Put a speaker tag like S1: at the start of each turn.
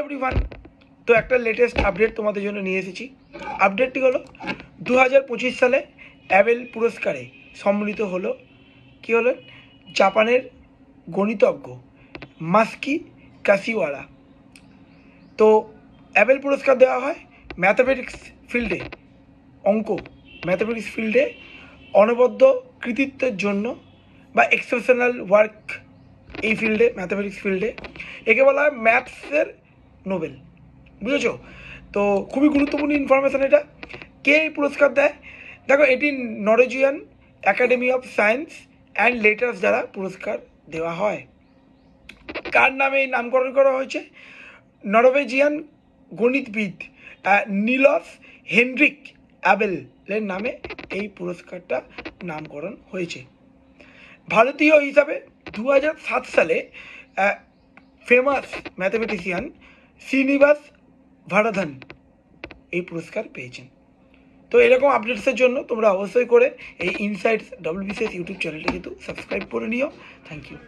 S1: Everyone, তো একটা latest update তোমাদের জন্য নিয়ে এসেছি। আপডেটটি হলো 2025 সালে অ্যাবেল পুরস্কারে সম্মানিত হলো কি হলো জাপানের গণিতজ্ঞ মাসকি কাশিওয়ারা। তো অ্যাবেল পুরস্কার দেওয়া হয় ম্যাথামেটিক্স ফিল্ডে, ম্যাথামেটিক্স ফিল্ডে অনবদ্য কৃতিত্বের জন্য বা এক্সেপশনাল ওয়ার্ক এই ফিল্ডে, ম্যাথামেটিক্স ফিল্ডে। একে বলা হয় ম্যাথসের নোবেল, বুঝেছো? তো খুবই গুরুত্বপূর্ণ ইনফরমেশান এটা। কে এই পুরস্কার দেয়? দেখো, এটি Norwegian academy of science and letters দ্বারা পুরস্কার দেওয়া হয়। কার নামে এই নামকরণ করা হয়েছে? নরওয়েজিয়ান গণিতবিদ নিলস হেনরিক অ্যাবেলের নামে এই পুরস্কারটা নামকরণ হয়েছে। ভারতীয় হিসাবে 2007 সালে ফেমাস ম্যাথামেটিশিয়ান শ্রীনিবাস ভারাধন এই পুরস্কার পেয়েছেন। তো এরকম আপডেটসের জন্য তোমরা অবশ্যই করে এই ইনসাইটস WBCS ইউটিউব চ্যানেলটি কিন্তু সাবস্ক্রাইব করে নিও। Thank you.